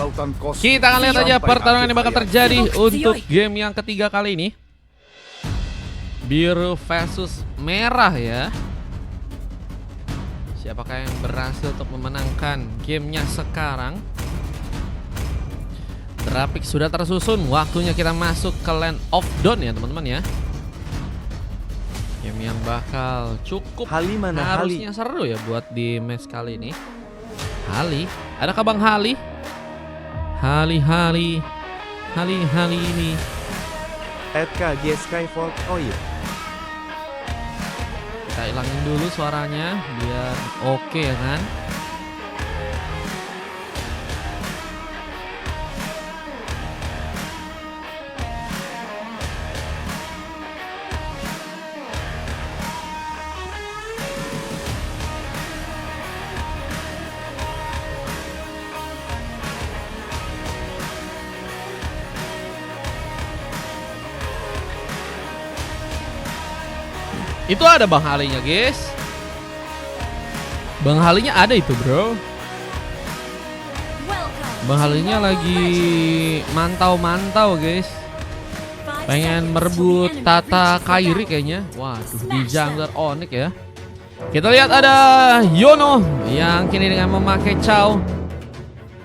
lautan kosmos. Kita akan lihat aja Sampai pertarungan yang bakal akhir terjadi hayat. untuk game yang ketiga kali ini. Biru versus merah ya. Siapakah yang berhasil untuk memenangkan gamenya sekarang? Grafik sudah tersusun, waktunya kita masuk ke Land of Dawn ya teman-teman ya. Game yang bakal cukup Hali mana harusnya seru ya buat di match kali ini. Hali, adakah Bang Hali? Hali ini. FKG Skyfall. Oh iya. Kita hilangin dulu suaranya biar oke ya kan. Itu ada Bang Halinya guys. Bang Halinya ada itu bro. Bang Halinya lagi mantau-mantau guys. Pengen merebut Tata Kairi kayaknya. Waduh di jungler Onyx ya. Kita lihat ada Yono yang kini dengan memakai Chow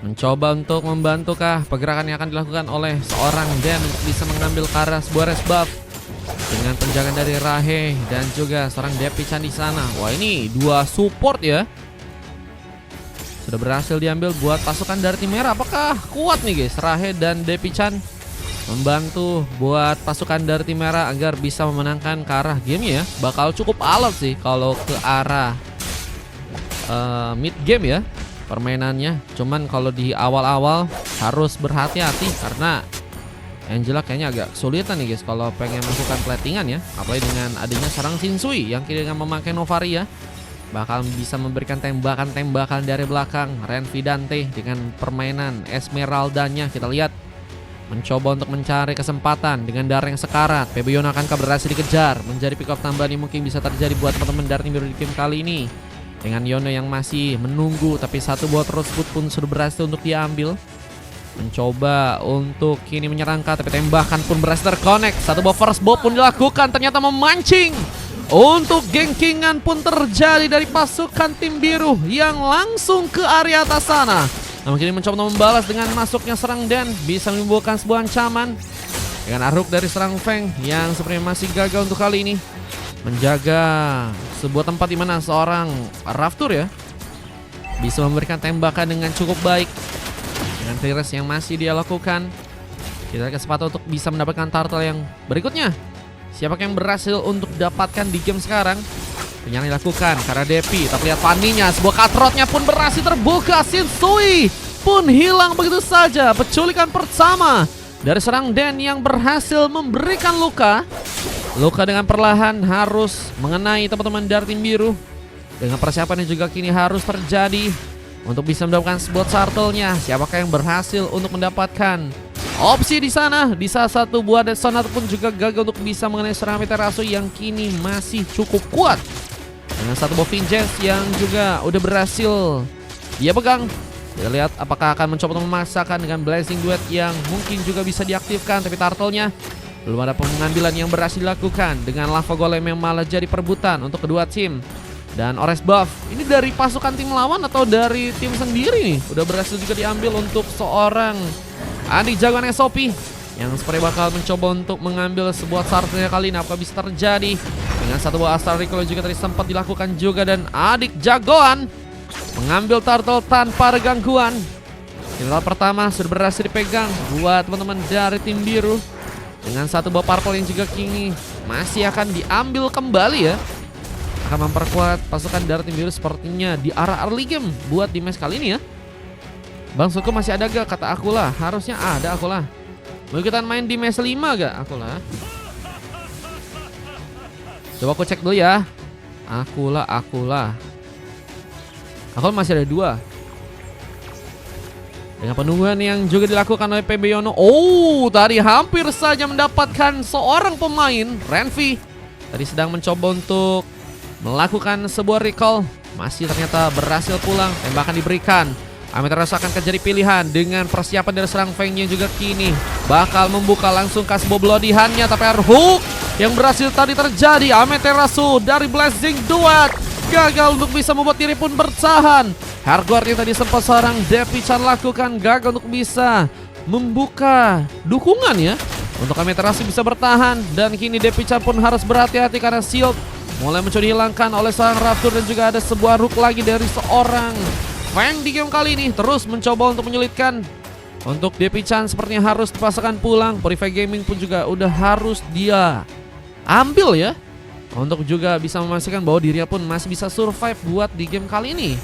mencoba untuk membantukah pergerakan yang akan dilakukan oleh seorang Den untuk bisa mengambil ke arah sebuah res buff. Dengan penjagaan dari Rahe dan juga seorang Depi-chan di sana. Wah ini dua support ya. Sudah berhasil diambil buat pasukan dari tim merah. Apakah kuat nih guys Rahe dan Depi-chan membantu buat pasukan dari tim merah agar bisa memenangkan ke arah game ya. Bakal cukup alot sih kalau ke arah mid game ya permainannya. Cuman kalau di awal-awal harus berhati-hati karena Angela kayaknya agak kesulitan nih guys kalau pengen melakukan platingan ya. Apalagi dengan adanya serang Shinsui yang kini dengan memakai Novaria bakal bisa memberikan tembakan-tembakan dari belakang. Renvi Dante dengan permainan Esmeraldanya kita lihat mencoba untuk mencari kesempatan dengan darah yang sekarat. PB Yono akankah berhasil dikejar? Menjadi pick up tambahan yang mungkin bisa terjadi buat teman-teman dari tim biru di game kali ini. Dengan Yono yang masih menunggu tapi satu buah tersebut pun sudah berhasil untuk diambil. Mencoba untuk kini menyerangkan tapi tembakan pun berhasil terconnect. Satu buah first blow pun dilakukan ternyata memancing. Untuk gengkingan pun terjadi dari pasukan tim biru yang langsung ke area atas sana. Namun kini mencoba untuk membalas dengan masuknya serang Den. Bisa menimbulkan sebuah ancaman. Dengan aruk dari serang Feng yang sepertinya masih gagal untuk kali ini menjaga sebuah tempat di mana seorang Raftur ya bisa memberikan tembakan dengan cukup baik. Dengan Tires yang masih dia lakukan, kita kesempatan untuk bisa mendapatkan turtle yang berikutnya. Siapa yang berhasil untuk dapatkan di game sekarang? Yang dilakukan karena Depi. Tapi lihat paninya, sebuah katrotnya pun berhasil terbuka. Shinsui pun hilang begitu saja. Penculikan pertama dari serang Den yang berhasil memberikan luka. Luka dengan perlahan harus mengenai teman-teman dari tim biru. Dengan persiapan yang juga kini harus terjadi untuk bisa mendapatkan sebuah turtle-nya. Siapakah yang berhasil untuk mendapatkan opsi di sana? Di salah satu buah Death Stone ataupun juga gagal untuk bisa mengenai serangan Amaterasu yang kini masih cukup kuat. Dengan satu buah Vengeance yang juga udah berhasil dia pegang. Kita lihat apakah akan mencoba untuk memaksakan dengan Blazing Duet yang mungkin juga bisa diaktifkan. Tapi turtle-nya belum ada pengambilan yang berhasil dilakukan. Dengan Lava Golem yang malah jadi perebutan untuk kedua tim. Dan Ores Buff ini dari pasukan tim lawan atau dari tim sendiri nih? Udah berhasil juga diambil untuk seorang adik jagoan SOP yang seperti bakal mencoba untuk mengambil sebuah starternya kali ini. Apakah bisa terjadi? Dengan satu buah Astral Recall juga tadi sempat dilakukan juga. Dan adik jagoan mengambil turtle tanpa ada gangguan. Kill pertama sudah berhasil dipegang buat teman-teman dari tim biru. Dengan satu buah purple yang juga kini masih akan diambil kembali ya. Akan memperkuat pasukan dari tim biru sepertinya di arah early game buat di match kali ini ya. Bang Suku masih ada gak? Kata aku lah, harusnya ada aku lah. Mau ikutan main di match 5 gak? Aku lah. Coba aku cek dulu ya. Aku lah. Aku masih ada 2. Dengan penungguan yang juga dilakukan oleh PB Yono. Oh, tadi hampir saja mendapatkan seorang pemain, Renvi. Tadi sedang mencoba untuk melakukan sebuah recall. Masih ternyata berhasil pulang. Tembakan diberikan Amethyst akan jadi pilihan dengan persiapan dari serang Feng yang juga kini bakal membuka langsung kasih bloodihannya, tapi hook yang berhasil tadi terjadi. Amethyst dari Blazing Duet gagal untuk bisa membuat diri pun bertahan. Hardguard yang tadi sempat seorang Depi-chan lakukan gagal untuk bisa membuka dukungan ya untuk Amethyst bisa bertahan, dan kini Depi-chan pun harus berhati-hati karena shield mulai mencoba dihilangkan oleh seorang Raptor, dan juga ada sebuah hook lagi dari seorang Feng di game kali ini terus mencoba untuk menyulitkan untuk Depi-chan, sepertinya harus dipaksakan pulang. Purify Gaming pun juga udah harus dia ambil ya untuk juga bisa memastikan bahwa dirinya pun masih bisa survive buat di game kali ini.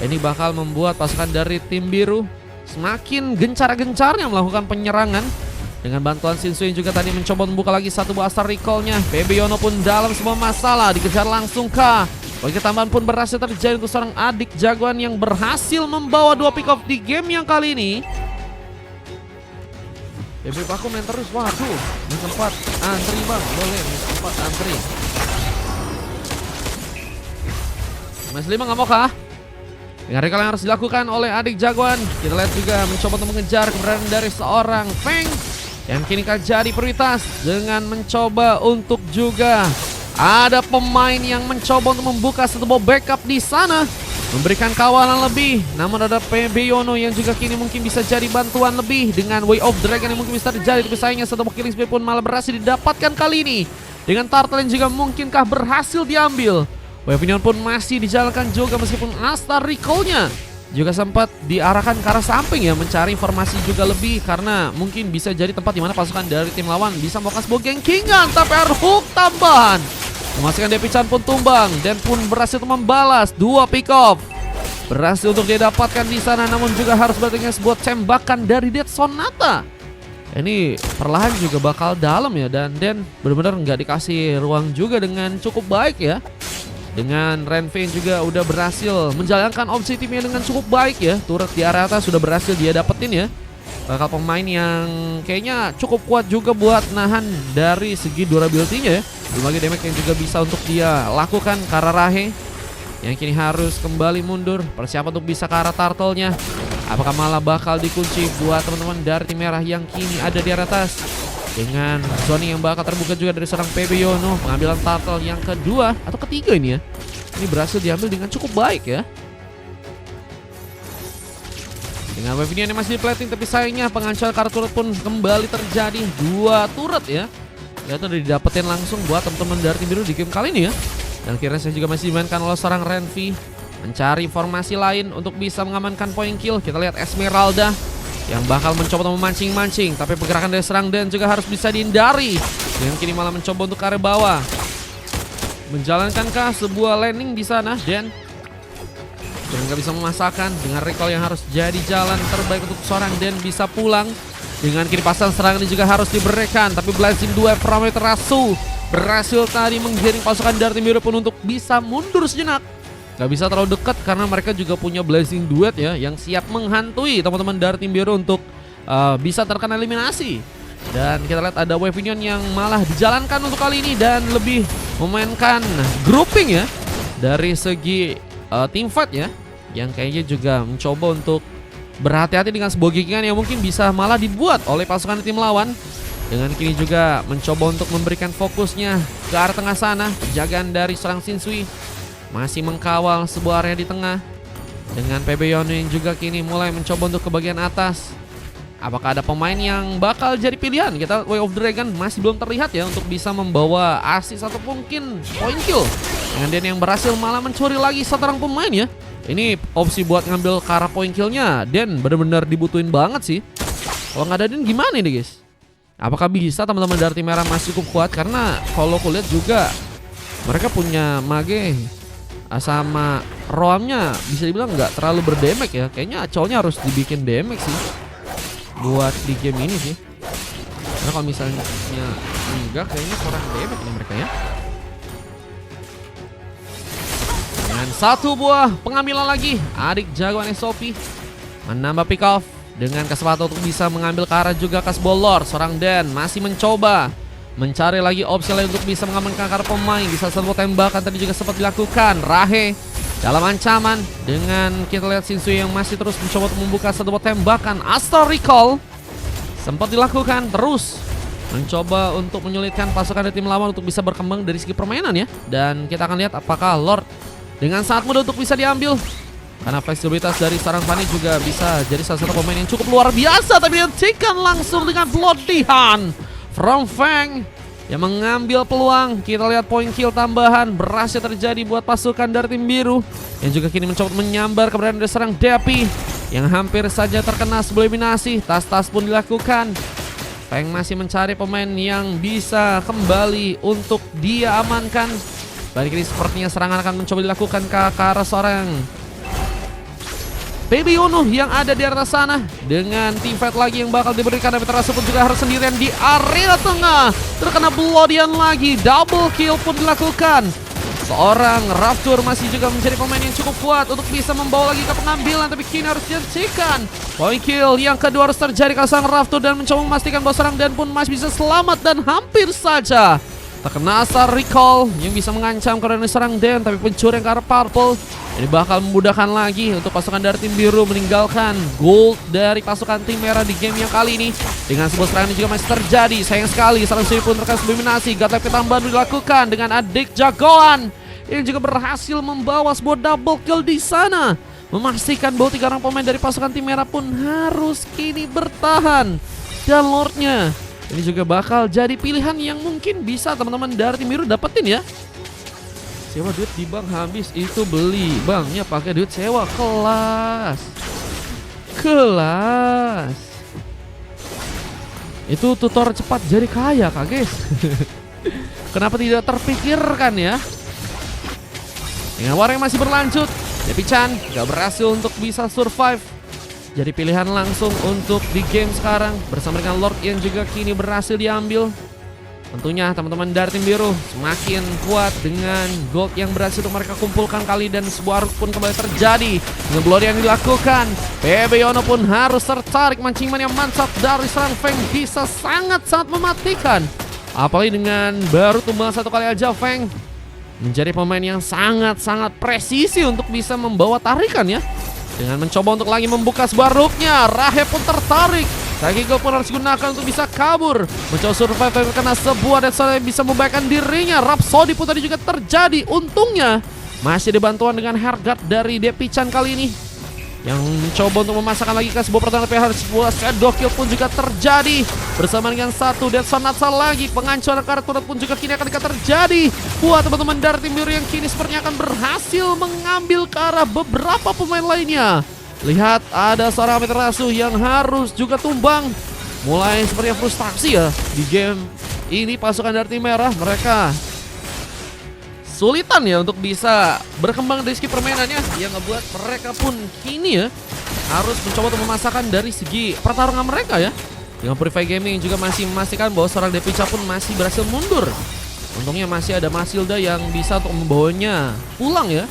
Ini bakal membuat pasukan dari tim biru semakin gencar-gencarnya melakukan penyerangan dengan bantuan Shinsu yang juga tadi mencoba membuka lagi satu buah Star Recall-nya. PB Yono pun dalam sebuah masalah, dikejar langsung kah? Bagi tambahan pun berhasil terjadi untuk seorang adik jagoan yang berhasil membawa 2 pick off di game yang kali ini. PB Paku main terus, waduh, ini sempat antri bang, boleh, ini sempat antri. Mas 5 nggak mau kah? Dengan recall yang harus dilakukan oleh adik jagoan, kita lihat juga mencoba untuk mengejar keberadaan dari seorang Feng yang kini jadi prioritas dengan mencoba untuk juga ada pemain yang mencoba untuk membuka satu backup di sana, memberikan kawalan lebih. Namun ada PB Yono yang juga kini mungkin bisa jadi bantuan lebih dengan Way of Dragon yang mungkin bisa terjadi, tapi sayangnya satu killing spree pun malah berhasil didapatkan kali ini dengan Turtle yang juga mungkinkah berhasil diambil. Weaponion pun masih dijalankan juga meskipun Star Recall-nya juga sempat diarahkan ke arah samping ya, mencari informasi juga lebih karena mungkin bisa jadi tempat dimana pasukan dari tim lawan bisa melakukan sebuah gengkingan, tapi hook tambahan memastikan Depi-chan pun tumbang dan pun berhasil membalas 2 pick off. Berhasil untuk dia dapatkan di sana, namun juga harus berarti sebuah tembakan dari Dead Sonata. Ini perlahan juga bakal dalam ya, dan Den benar-benar nggak dikasih ruang juga dengan cukup baik ya. Dengan Renvin juga udah berhasil menjalankan opsi timnya dengan cukup baik ya. Turret di area atas sudah berhasil dia dapetin ya. Bakal pemain yang kayaknya cukup kuat juga buat nahan dari segi durability-nya ya. Berbagai damage yang juga bisa untuk dia lakukan ke arah Rahe yang kini harus kembali mundur. Persiapan untuk bisa ke arah Turtle-nya. Apakah malah bakal dikunci buat teman-teman dari tim merah yang kini ada di area atas, dengan zoning yang bakal terbuka juga dari seorang PB Yono. Pengambilan Turtle yang kedua atau ketiga ini ya, ini berhasil diambil dengan cukup baik ya. Dengan weapon yang masih di plating, tapi sayangnya pengancar kartu turret pun kembali terjadi. 2 turret ya, itu udah didapetin langsung buat teman-teman dari tim biru di game kali ini ya. Dan kira saya juga masih dimainkan oleh seorang Renvi, mencari formasi lain untuk bisa mengamankan point kill. Kita lihat Esmeralda yang bakal mencoba untuk memancing-mancing, tapi pergerakan dari serang dan juga harus bisa dihindari. Dengan kini malah mencoba untuk ke arah bawah. Menjalankankah sebuah landing di sana, dan nggak bisa memasakkan dengan recall yang harus jadi jalan terbaik untuk seorang Dan bisa pulang. Dengan kini pasang serangan ini juga harus diberikan, tapi Blazing Duet from Amethyst berhasil tadi menggiring pasukan dari tim biru pun untuk bisa mundur sejenak. Gak bisa terlalu dekat karena mereka juga punya Blazing Duet ya, yang siap menghantui teman-teman dari tim biru untuk bisa terkena eliminasi. Dan kita lihat ada Weaponion yang malah dijalankan untuk kali ini dan lebih memainkan grouping ya dari segi team fight ya, yang kayaknya juga mencoba untuk berhati-hati dengan sebuah gigingan yang mungkin bisa malah dibuat oleh pasukan tim lawan. Dengan kini juga mencoba untuk memberikan fokusnya ke arah tengah sana. Penjagaan dari seorang Shinsui masih mengkawal sebuah area di tengah, dengan PB Yono yang juga kini mulai mencoba untuk ke bagian atas. Apakah ada pemain yang bakal jadi pilihan? Kita Way of Dragon masih belum terlihat ya untuk bisa membawa assist atau mungkin point kill. Dengan Dan yang berhasil malah mencuri lagi satu orang pemain ya. Ini opsi buat ngambil ke arah point killnya Dan benar-benar dibutuhin banget sih. Kalau nggak ada Dan gimana nih guys? Apakah bisa teman-teman dari tim merah masih cukup kuat? Karena kalau aku lihat juga mereka punya mage sama roamnya bisa dibilang nggak terlalu berdamage ya. Kayaknya cowoknya harus dibikin damage sih buat di game ini sih. Karena kalau misalnya enggak, kayaknya kurang damage nih mereka ya. Dan satu buah pengambilan lagi, adik jagoan SOP menambah pick off dengan kesempatan untuk bisa mengambil ke arah juga Kasbolor. Seorang Dan masih mencoba mencari lagi opsi lain untuk bisa mengamankan ke arah pemain. Bisa sebuah tembakan tadi juga sempat dilakukan. Rahe dalam ancaman. Dengan kita lihat Shinsu yang masih terus mencoba untuk membuka satu buah tembakan. Astral Recall sempat dilakukan, terus mencoba untuk menyulitkan pasukan dari tim lawan untuk bisa berkembang dari segi permainan ya. Dan kita akan lihat apakah Lord dengan sangat mudah untuk bisa diambil, karena fleksibilitas dari seorang Fanny juga bisa jadi salah satu pemain yang cukup luar biasa. Tapi dihentikan langsung dengan Bloody Hand from Feng yang mengambil peluang. Kita lihat poin kill tambahan berhasil terjadi buat pasukan dari tim biru, yang juga kini mencoba menyambar keberadaan dari serang Depi yang hampir saja terkena sebuah eliminasi. Tas-tas pun dilakukan. Feng masih mencari pemain yang bisa kembali untuk dia amankan. Balik ini sepertinya serangan akan mencoba dilakukan ke arah seorang Baby Uno yang ada di atas sana. Dengan team fight lagi yang bakal diberikan, tapi Terasu pun juga harus sendirian di area tengah. Terkena Bloodian lagi, double kill pun dilakukan. Seorang Raptor masih juga menjadi pemain yang cukup kuat untuk bisa membawa lagi ke pengambilan, tapi kini harus dihentikan. Point kill yang kedua harus terjadi ke sang Raptor dan mencoba memastikan bahwa serang Dan pun masih bisa selamat, dan hampir saja terkena Astral Recall yang bisa mengancam karena serang Dan, tapi pencuri yang ke arah Purple ini bakal memudahkan lagi untuk pasukan dari tim biru meninggalkan gold dari pasukan tim merah di game yang kali ini. Dengan sebuah serangan juga masih terjadi. Sayang sekali serang sini pun terkena eliminasi. Gatlep ketambahan dilakukan dengan adik jagoan yang juga berhasil membawa sebuah double kill di sana, memastikan bahwa 3 orang pemain dari pasukan tim merah pun harus kini bertahan. Dan Lordnya ini juga bakal jadi pilihan yang mungkin bisa teman-teman dari tim biru dapetin ya. Sewa duit di bank habis, itu beli banknya pakai duit sewa. Kelas itu tutor cepat jadi kaya kak guys. Kenapa tidak terpikirkan ya? Dengan war yang masih berlanjut, Depi-chan gak berhasil untuk bisa survive. Jadi pilihan langsung untuk di game sekarang bersama dengan Lord yang juga kini berhasil diambil. Tentunya teman-teman dari tim biru semakin kuat dengan gold yang berhasil untuk mereka kumpulkan kali, dan sebuah arus pun kembali terjadi dengan blood yang dilakukan. PB Yono pun harus tertarik, mancingan yang mantap dari serang Feng bisa sangat-sangat mematikan. Apalagi dengan baru tumbang 1 kali aja, Feng menjadi pemain yang sangat-sangat presisi untuk bisa membawa tarikan ya. Dengan mencoba untuk lagi membuka sebuah rooknya, Rahab pun tertarik. Sakigo pun harus gunakan untuk bisa kabur, mencoba survive karena sebuah death yang bisa membahayakan dirinya. Rhapsody pun tadi juga terjadi. Untungnya masih dibantuan dengan Hergat dari Depi-chan kali ini, yang mencoba untuk memasakkan lagi ke sebuah pertahanan PH. Sebuah shadow kill pun juga terjadi bersama dengan 1 Death Sonata lagi. Penghancuran karakter pun juga kini akan terjadi buat teman-teman dari tim biru yang kini sepertinya akan berhasil mengambil ke arah beberapa pemain lainnya. Lihat ada seorang Amaterasu yang harus juga tumbang. Mulai sepertinya frustasi ya di game ini pasukan dari tim merah. Mereka sulitan ya untuk bisa berkembang dari segi permainannya, yang ngebuat mereka pun kini ya harus mencoba untuk memasakkan dari segi pertarungan mereka ya. Dengan Purify Gaming juga masih memastikan bahwa seorang Depi-chan pun masih berhasil mundur. Untungnya masih ada Masilda yang bisa untuk membawanya pulang ya.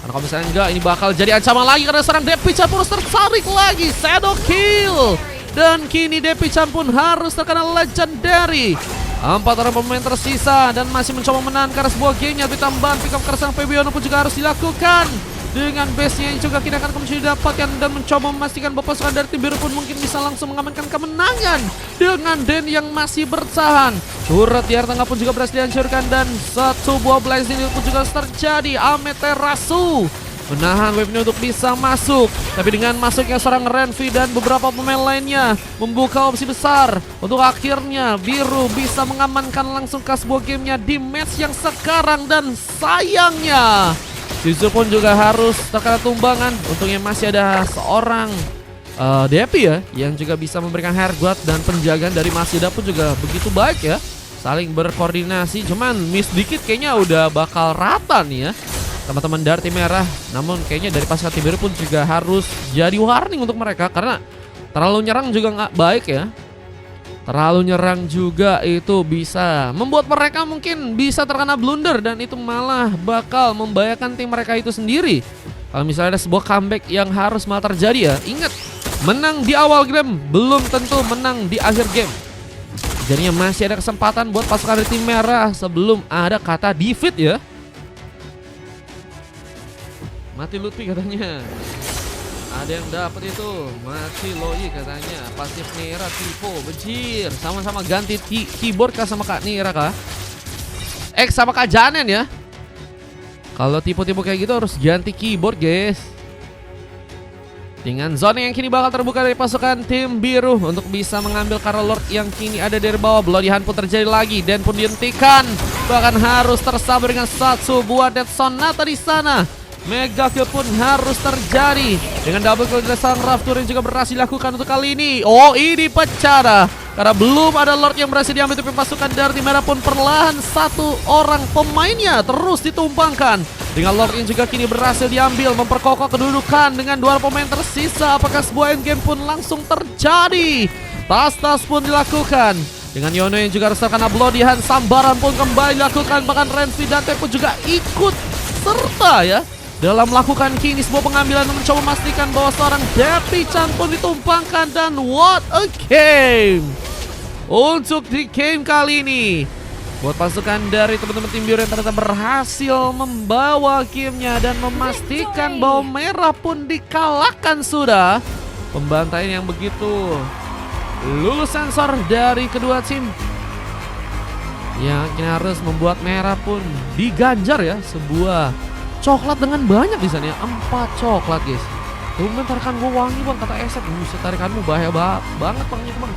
Karena kalau misalnya enggak, ini bakal jadi ancaman lagi karena seorang Depi-chan pun harus tertarik lagi. Shadow kill. Dan kini Depi-chan pun harus terkena legendary. 4 orang pemain tersisa dan masih mencoba menahan karena sebuah gamenya. Tambahan pick up kersang PB Yono pun juga harus dilakukan. Dengan base-nya yang juga kini akan kembali didapatkan, dan mencoba memastikan bahwa pasukan dari tim biru pun mungkin bisa langsung mengamankan kemenangan dengan Den yang masih bertahan. Turret di area tengah pun juga berhasil dihancurkan, dan satu buah blazing pun juga terjadi. Amaterasu menahan wave ini untuk bisa masuk, tapi dengan masuknya seorang Renvi dan beberapa pemain lainnya membuka opsi besar untuk akhirnya biru bisa mengamankan langsung ke sebuah gamenya di match yang sekarang. Dan sayangnya Shinsu pun juga harus terkena tumbangan. Untungnya masih ada seorang Depi ya yang juga bisa memberikan hairguard, dan penjagaan dari Masida pun juga begitu baik ya, saling berkoordinasi. Cuman miss dikit kayaknya udah bakal rata nih ya teman-teman dari tim merah. Namun kayaknya dari pasukan tim biru pun juga harus jadi warning untuk mereka, karena terlalu nyerang juga nggak baik ya. Terlalu nyerang juga itu bisa membuat mereka mungkin bisa terkena blunder, dan itu malah bakal membahayakan tim mereka itu sendiri. Kalau misalnya ada sebuah comeback yang harus malah terjadi ya, ingat, menang di awal game belum tentu menang di akhir game. Jadinya masih ada kesempatan buat pasukan dari tim merah sebelum ada kata defeat ya. Mati Lutfi katanya. Ada yang dapat itu. Mati Loi katanya. Pasif Nera Tipo. Bejir. Sama-sama ganti keyboard kah sama Kak Nera kah? Sama Kak Janen ya. Kalau tipe-tipe kayak gitu harus ganti keyboard guys. Dengan zona yang kini bakal terbuka dari pasukan tim biru untuk bisa mengambil Kara Lord yang kini ada dari bawah. Bloody Hunt pun terjadi lagi dan pun dihentikan. Bahkan harus tersabar dengan satu buah Death Sonata di sana. Mega kill pun harus terjadi dengan double kill dari sang Raptor yang juga berhasil dilakukan untuk kali ini. Oh, ini pecah karena belum ada Lord yang berhasil diambil, tapi pasukan dari tim merah pun perlahan satu orang pemainnya terus ditumpangkan. Dengan Lord yang juga kini berhasil diambil, memperkokoh kedudukan dengan dua pemain tersisa. Apakah sebuah endgame pun langsung terjadi? Tas-tas pun dilakukan. Dengan Yono yang juga resah karena Bloody Hunt, sambaran pun kembali dilakukan. Bahkan Renzi Dante pun juga ikut serta ya dalam melakukan kini sebuah pengambilan dan mencoba memastikan bahwa seorang Depi Chan pun ditumpangkan. Dan what a game untuk di game kali ini buat pasukan dari teman-teman tim biru yang ternyata berhasil membawa gamenya dan memastikan bahwa merah pun dikalahkan sudah. Pembantaian yang begitu lulus sensor dari kedua tim yang kini harus membuat merah pun diganjar ya sebuah coklat dengan banyak di sana ya. 4 coklat guys. Tumben tarikan gue wangi bang, kata Eset. Buset, tarikanmu bahaya banget bang itu bang.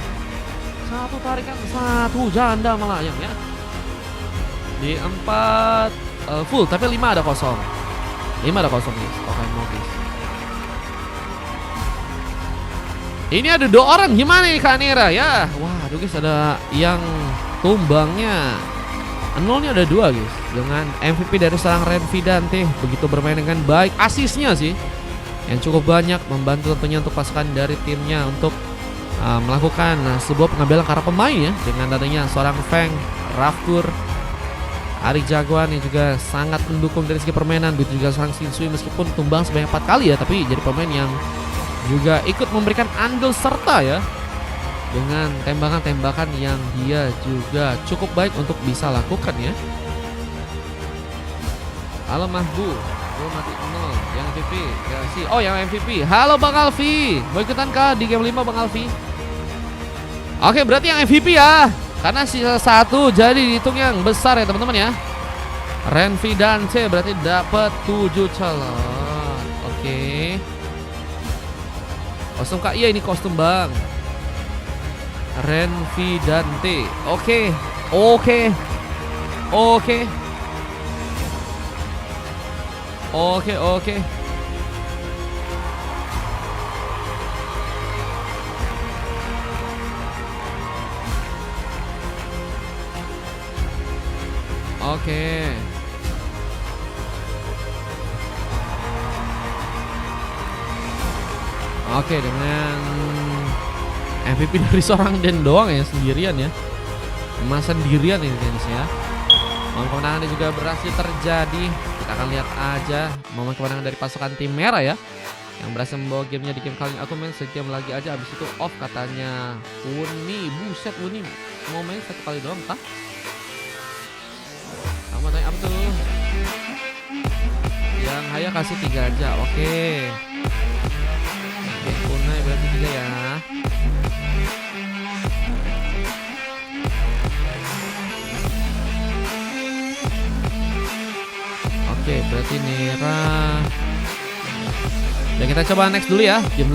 Satu tarikan, satu janda malah yang ya. Di 4 full, tapi 5 ada kosong. 5 ada kosong guys. Oke, guys. Ini ada 2 orang, gimana nih Kak Nera ya? Wah, aduh guys, ada yang tumbangnya. Nolnya ada 2 guys. Dengan MVP dari seorang Renzi Dante begitu bermain dengan baik. Asisnya sih yang cukup banyak, membantu tentunya untuk pasukan dari timnya untuk melakukan sebuah pengambilan karena pemain ya. Dengan adanya seorang Feng, Rafkur, Ari Jagoan yang juga sangat mendukung dari segi permainan. Begitu juga seorang Shinsui meskipun tumbang sebanyak 4 kali ya, tapi jadi pemain yang juga ikut memberikan andil serta ya dengan tembakan-tembakan yang dia juga cukup baik untuk bisa lakukan ya. Halo Mahbu, gue mati 0. Yang MVP, oh yang MVP. Halo Bang Alfi, mau ikutan kah di game 5 Bang Alfi? Oke, berarti yang MVP ya, karena sisa 1 jadi dihitung yang besar ya teman-teman ya. Renzi Dante berarti dapat 7 calon. Oke. Kostum Kak, iya ini kostum Bang. Renzi Dante. Oke. Oke, dengan MVP dari seorang Den doang ya, sendirian ya. Emas sendirian ini Dennis ya. Momen kemenangan juga berhasil terjadi. Kita akan lihat aja momen kemenangan dari pasukan tim merah ya, yang berhasil membawa gamenya di game kali ini. Aku main sejam lagi aja, abis itu off katanya Uni. Buset, Uni mau main 1 kali doang kah? Kamu tanya apa tuh? Yang Haya kasih 3 aja. Oke, Unai berarti 3 ya. Oke, berarti Nera. Dan kita coba next dulu ya. Game dulu